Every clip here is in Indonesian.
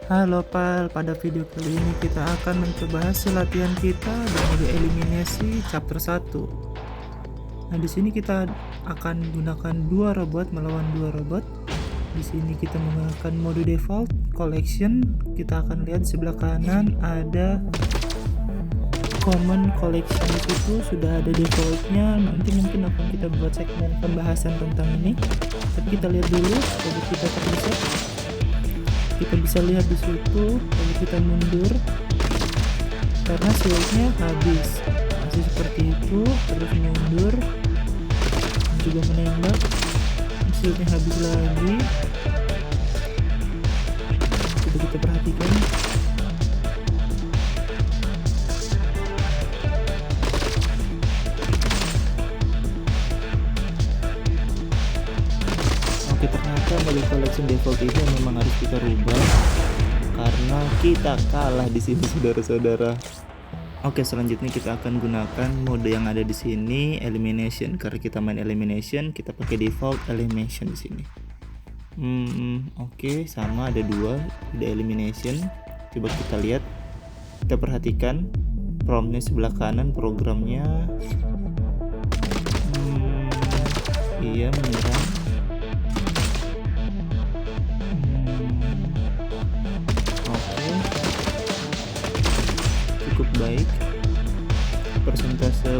Halo Pal, pada video kali ini kita akan mencoba hasil latihan kita di mode eliminasi chapter 1. Nah, di sini kita akan gunakan dua robot melawan dua robot. Di sini kita menggunakan mode default collection. Kita akan lihat di sebelah kanan ada common collection, di situ sudah ada defaultnya. Nanti mungkin akan kita buat segmen pembahasan tentang ini. Tapi kita lihat dulu robot kita terlihat. Kita bisa lihat di situ kalau kita mundur karena shieldnya habis, masih seperti itu. Terus mundur juga menembak, shieldnya habis lagi. Coba kita perhatikan. Oke, ternyata mode collection default ini memang harus kita rubah karena kita kalah di sini, saudara-saudara. Oke, selanjutnya kita akan gunakan mode yang ada di sini, elimination. Karena kita main elimination, kita pakai default elimination di sini. Oke, sama ada dua, ada elimination. Coba kita lihat, kita perhatikan promptnya sebelah kanan, programnya. Iya, menyerang. Cukup baik, persentase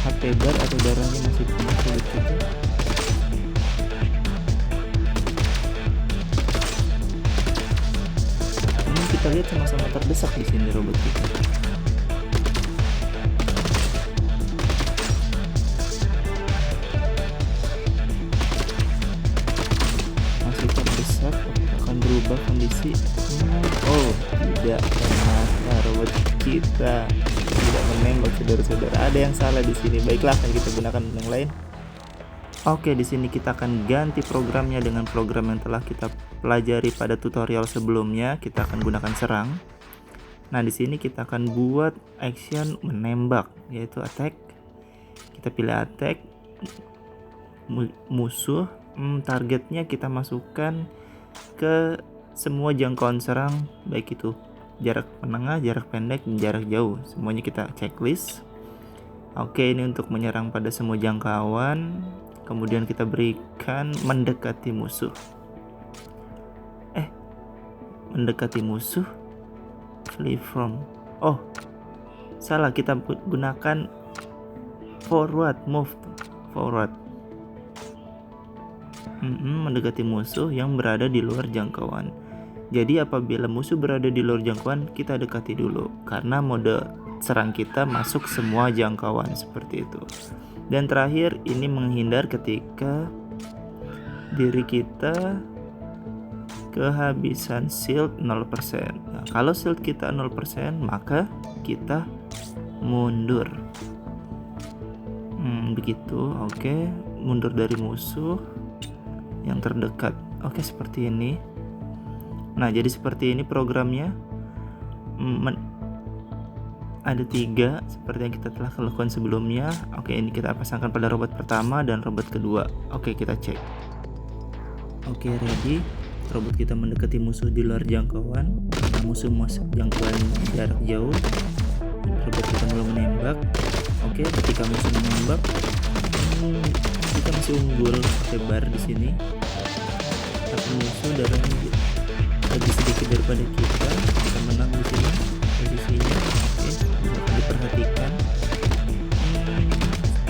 HP bar atau darahnya masih penuh kulit kita. Ini kita lihat sama-sama terdesak di sini robot kita. Masih terdesak, akan berubah kondisi. Oh, tidak, ternyata robot kita tidak menembak, saudara-saudara. Ada yang salah di sini. Baiklah, akan kita gunakan yang lain. Oke, di sini kita akan ganti programnya dengan program yang telah kita pelajari pada tutorial sebelumnya. Kita akan gunakan serang. Nah, di sini kita akan buat action menembak, yaitu attack. Kita pilih attack, musuh. Targetnya kita masukkan ke semua jangkauan serang, baik itu jarak menengah, jarak pendek, dan jarak jauh. Semuanya kita checklist. Oke, ini untuk menyerang pada semua jangkauan. Kemudian kita berikan mendekati musuh. Mendekati musuh, flee from. Oh, salah, kita gunakan forward, move forward. Mendekati musuh yang berada di luar jangkauan. Jadi apabila musuh berada di luar jangkauan, kita dekati dulu karena mode serang kita masuk semua jangkauan seperti itu. Dan terakhir, ini menghindar ketika diri kita kehabisan shield 0%. Nah, kalau shield kita 0%, maka kita mundur. Begitu. Oke, mundur dari musuh yang terdekat. Oke, seperti ini. Nah, jadi seperti ini programnya. Ada 3 seperti yang kita telah lakukan sebelumnya. Oke, ini kita pasangkan pada robot pertama dan robot kedua. Oke, kita cek. Oke, ready. Robot kita mendekati musuh di luar jangkauan. Musuh masuk jangkauan jarak jauh. Robot kita mulai menembak. Oke, ketika musuh menembak, kita masih unggul lebar di sini. Tapi musuh darahnya lebih sedikit daripada kita. Kita menang di sini posisinya. Oke, diperhatikan.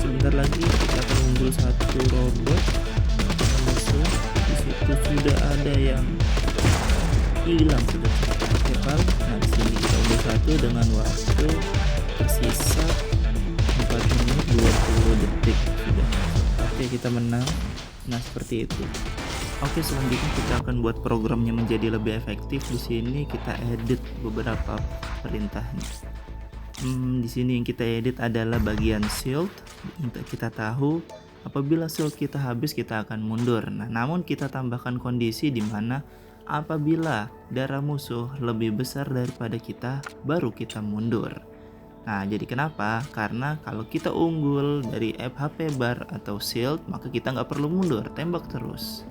Sebentar lagi kita akan unggul satu robot. Musuh di situ sudah ada yang hilang sudah. Oke, Pal. Nah, di sini kita unggul satu dengan waktu tersisa 4 menit 20 detik sudah. Oke, kita menang. Nah, seperti itu. Oke, selanjutnya kita akan buat programnya menjadi lebih efektif. Di sini kita edit beberapa perintahnya. Di sini yang kita edit adalah bagian shield. Untuk kita tahu apabila shield kita habis, kita akan mundur. Nah, namun kita tambahkan kondisi di mana apabila darah musuh lebih besar daripada kita, baru kita mundur. Nah, jadi kenapa? Karena kalau kita unggul dari HP bar atau shield, maka kita nggak perlu mundur, tembak terus.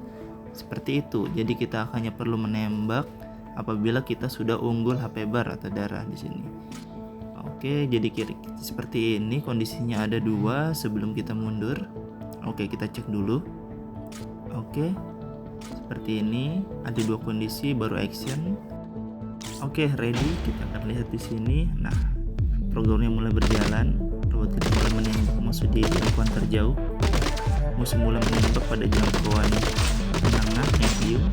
Seperti itu. Jadi kita hanya perlu menembak apabila kita sudah unggul HP bar atau darah di sini. Oke, jadi seperti ini kondisinya ada 2 sebelum kita mundur. Oke, kita cek dulu. Oke, seperti ini ada 2 kondisi baru action. Oke, ready. Kita akan lihat di sini. Nah, programnya mulai berjalan. Robot kita mulai menembak musuh di jangkauan terjauh. Musuh mulai menembak pada jangkauan menengah, medium.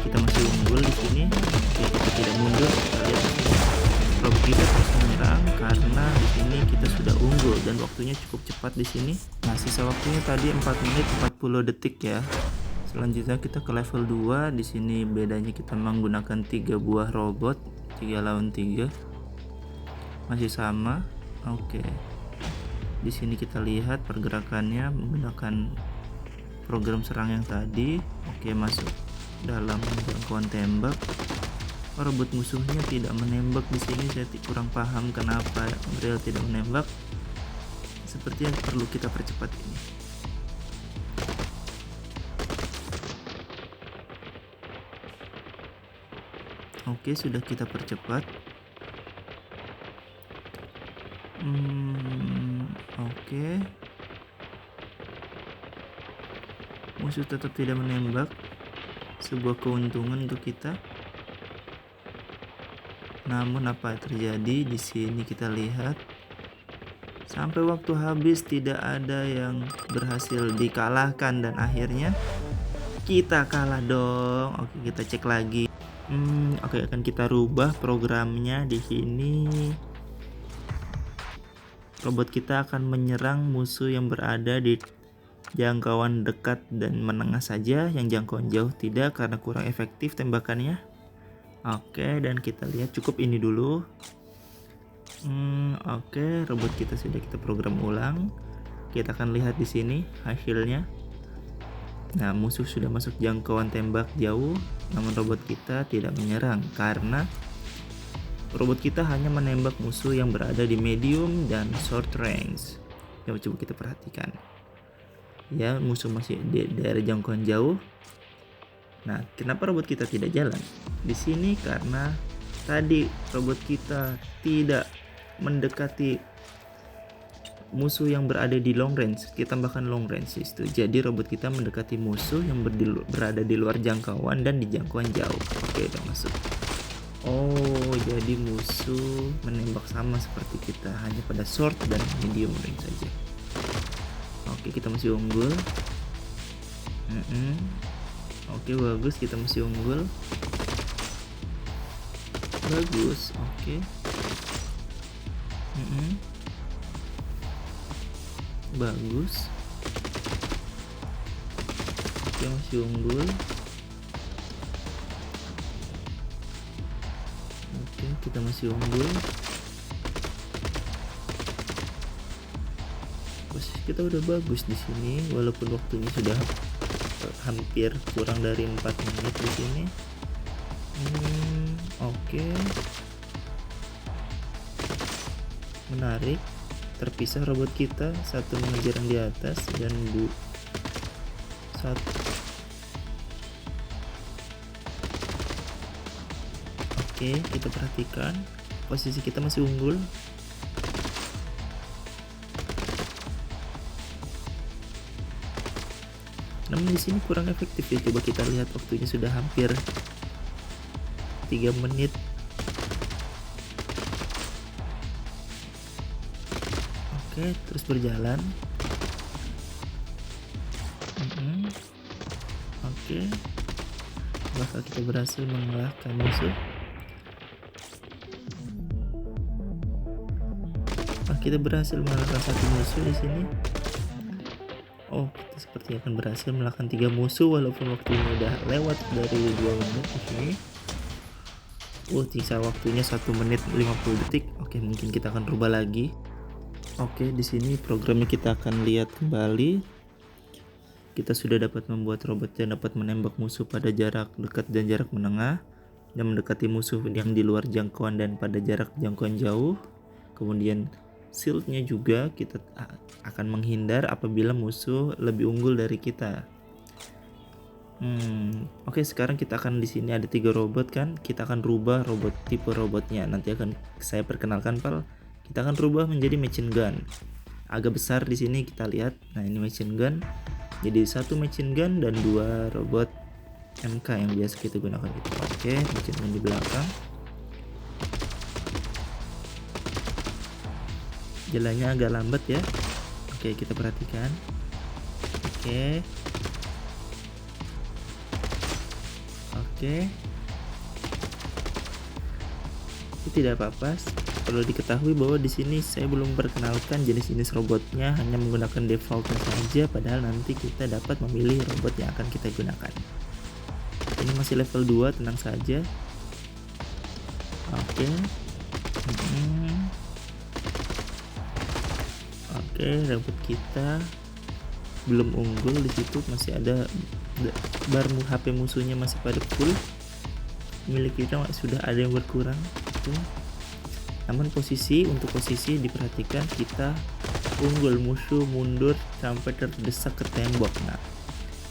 Kita masih unggul di sini. Oke, kita tidak mundur. Kita lihat di sini. Robot kita terus menyerang karena di sini kita sudah unggul dan waktunya cukup cepat di sini. Nah, sisa waktunya tadi 4 menit 40 detik ya. Selanjutnya kita ke level 2. Di sini bedanya kita menggunakan 3 buah robot, 3 lawan 3. Masih sama. Oke. Di sini kita lihat pergerakannya menggunakan program serang yang tadi. Oke, masuk dalam jangkauan tembak. Robot musuhnya tidak menembak di sini. Saya kurang paham kenapa Real tidak menembak. Sepertinya perlu kita percepat ini. Oke, sudah kita percepat. Oke. Musuh tetap tidak menembak. Sebuah keuntungan untuk kita. Namun apa yang terjadi di sini kita lihat sampai waktu habis tidak ada yang berhasil dikalahkan dan akhirnya kita kalah dong. Oke, kita cek lagi. Oke, akan kita rubah programnya di sini. Robot kita akan menyerang musuh yang berada di jangkauan dekat dan menengah saja, yang jangkauan jauh tidak karena kurang efektif tembakannya. Oke, dan kita lihat cukup ini dulu. Oke, robot kita sudah kita program ulang. Kita akan lihat di sini hasilnya. Nah, musuh sudah masuk jangkauan tembak jauh, namun robot kita tidak menyerang karena robot kita hanya menembak musuh yang berada di medium dan short range. Coba kita perhatikan. Ya, musuh masih di daerah jangkauan jauh. Nah, kenapa robot kita tidak jalan? Di sini karena tadi robot kita tidak mendekati musuh yang berada di long range. Kita tambahkan long range itu. Jadi robot kita mendekati musuh yang berada di luar jangkauan dan di jangkauan jauh. Oke, udah masuk. Oh, jadi musuh menembak sama seperti kita, hanya pada short dan medium range saja. Oke, kita masih unggul. Oke, bagus, kita masih unggul. Bagus, oke. Bagus. Oke, masih unggul. Oke, kita masih unggul. Posisi kita udah bagus di sini, walaupun waktunya sudah hampir kurang dari 4 menit di sini. Oke. Menarik. Terpisah robot kita, satu mengejar yang di atas dan satu. Oke, kita perhatikan posisi kita masih unggul. Namun di sini kurang efektif ya. Coba kita lihat waktunya sudah hampir 3 menit. Oke, terus berjalan. Oke. Apakah kita berhasil mengalahkan musuh? Kita berhasil mengalahkan satu musuh di sini. Oh, kita seperti akan berhasil mengalahkan 3 musuh walaupun waktunya udah lewat dari 2 menit di sini. Sisa waktunya 1 menit 50 detik. Oke, mungkin kita akan rubah lagi. Oke, di sini programnya kita akan lihat kembali. Kita sudah dapat membuat robot yang dapat menembak musuh pada jarak dekat dan jarak menengah, dan mendekati musuh yang di luar jangkauan dan pada jarak jangkauan jauh. Kemudian shieldnya juga kita akan menghindar apabila musuh lebih unggul dari kita. Oke, sekarang kita akan di sini ada 3 robot kan, kita akan rubah tipe robotnya. Nanti akan saya perkenalkan Pal. Kita akan rubah menjadi machine gun. Agak besar di sini kita lihat. Nah, ini machine gun. Jadi 1 machine gun dan 2 robot MK yang biasa kita gunakan itu. Oke, machine gun di belakang. Jalannya agak lambat ya. Oke, kita perhatikan. Oke. Itu tidak apa-apa. Perlu diketahui bahwa di sini saya belum perkenalkan jenis-jenis robotnya, hanya menggunakan defaultnya saja. Padahal nanti kita dapat memilih robot yang akan kita gunakan. Ini masih level 2, tenang saja. Oke. Oke, robot kita belum unggul. Di situ masih ada bar HP musuhnya masih pada full, milik kita sudah ada yang berkurang. Namun untuk posisi diperhatikan kita unggul, musuh mundur sampai terdesak ke tembok. Nah,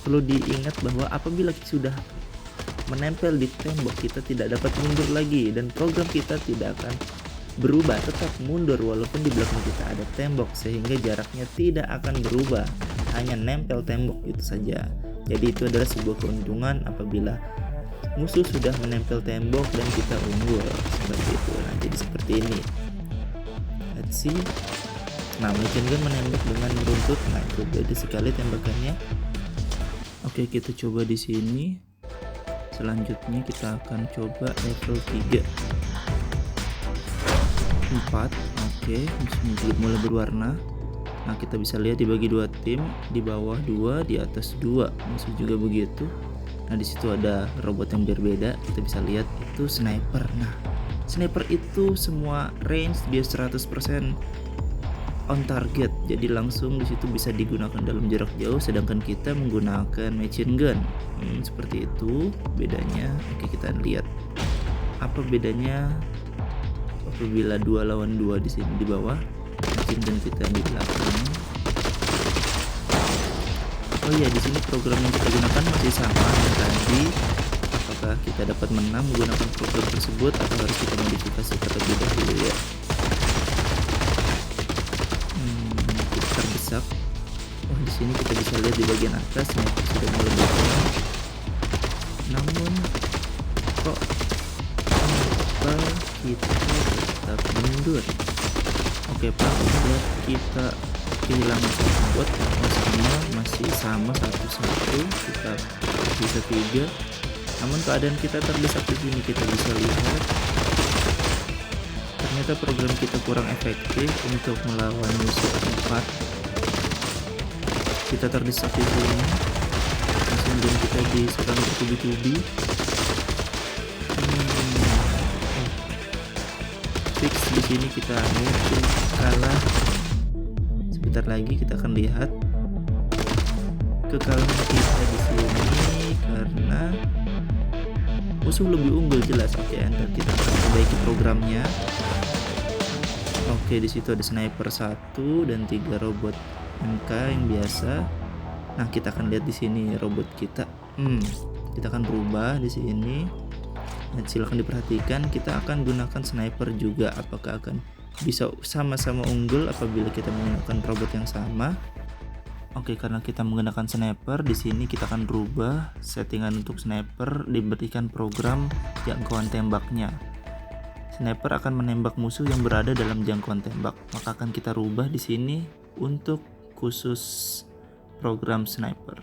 perlu diingat bahwa apabila sudah menempel di tembok kita tidak dapat mundur lagi, dan program kita tidak akan berubah, tetap mundur walaupun di belakang kita ada tembok, sehingga jaraknya tidak akan berubah, hanya nempel tembok itu saja. Jadi itu adalah sebuah keuntungan apabila musuh sudah menempel tembok dan kita unggul seperti itu. Nah, jadi seperti ini. Let's see. Nah, machine gun menembak dengan meruntut. Nah, itu beda sekali tembakannya. Oke, kita coba di sini. Selanjutnya kita akan coba level 3. 4. Oke, musuhnya mulai berwarna. Nah, kita bisa lihat dibagi 2 tim, di bawah 2, di atas 2. Musuh juga begitu. Nah, di situ ada robot yang berbeda. Kita bisa lihat itu sniper. Nah, sniper itu semua range dia 100% on target. Jadi langsung di situ bisa digunakan dalam jarak jauh, sedangkan kita menggunakan machine gun. Seperti itu bedanya. Oke, kita lihat apa bedanya apabila 2 lawan 2 di sini di bawah. Machine gun kita di belakang. Oh iya, di sini program yang kita gunakan masih sama yang tadi. Apakah kita dapat menang menggunakan program tersebut atau harus kita modifikasi terlebih dahulu ya? Kita terdesak. Oh, di sini kita bisa lihat di bagian atas sniper sudah mulai bergerak. Namun kok kita tetap mundur? Oke Pak, udah kita kehilangan satu bot, masih sama 1-1, kita bisa 3. Namun keadaan kita terdesak di sini. Kita bisa lihat ternyata program kita kurang efektif untuk melawan musuh 4. Kita terdesak di sini, mesin gun kita diserang bertubi-tubi. Fix di sini kita mungkin kalah. Sebentar lagi kita akan lihat kekalahan kita di sini karena musuh lebih unggul jelas. Oke, nanti kita akan perbaiki programnya. Oke, di situ ada sniper 1 dan 3 robot MK yang biasa. Nah, kita akan lihat di sini robot kita. Kita akan berubah di sini. Nah, silakan diperhatikan, kita akan gunakan sniper juga. Apakah akan bisa sama-sama unggul apabila kita menggunakan robot yang sama? Oke, karena kita menggunakan sniper, di sini kita akan rubah settingan untuk sniper, diberikan program jangkauan tembaknya. Sniper akan menembak musuh yang berada dalam jangkauan tembak. Maka akan kita rubah di sini untuk khusus program sniper.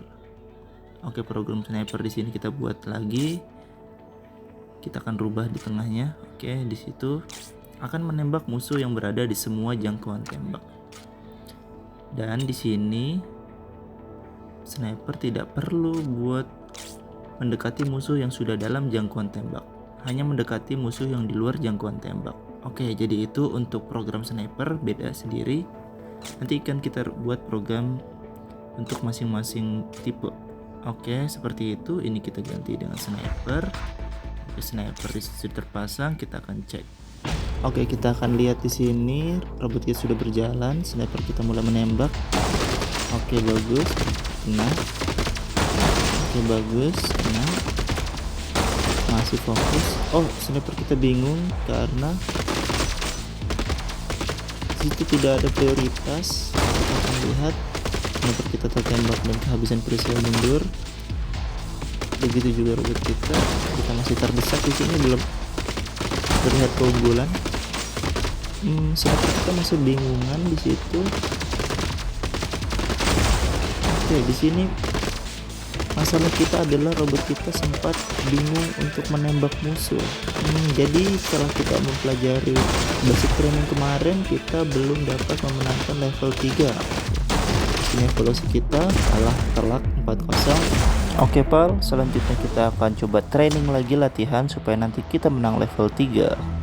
Oke, program sniper di sini kita buat lagi. Kita akan rubah di tengahnya. Oke, di situ akan menembak musuh yang berada di semua jangkauan tembak. Dan di sini sniper tidak perlu buat mendekati musuh yang sudah dalam jangkauan tembak, hanya mendekati musuh yang di luar jangkauan tembak. Oke, jadi itu untuk program sniper beda sendiri. Nanti akan kita buat program untuk masing-masing tipe. Oke, seperti itu. Ini kita ganti dengan sniper. Sniper di situ terpasang, kita akan cek. Oke, kita akan lihat di sini robot kita sudah berjalan, sniper kita mulai menembak. Oke, bagus. Nah, Oke, bagus. Nah, masih fokus. Oh, sniper kita bingung karena situ tidak ada prioritas. Kita akan lihat sniper kita tertembak dan kehabisan peristiwa mundur. Begitu juga robot kita masih terdesak di sini, belum terlihat keunggulan. Sniper kita masih bingungan di situ. Oke, di sini masalah kita adalah robot kita sempat bingung untuk menembak musuh. Jadi setelah kita mempelajari basic training kemarin, kita belum dapat memenangkan level 3. Ini evolusi kita kalah telak 4-0. Oke Pal, selanjutnya kita akan coba training lagi latihan supaya nanti kita menang level 3.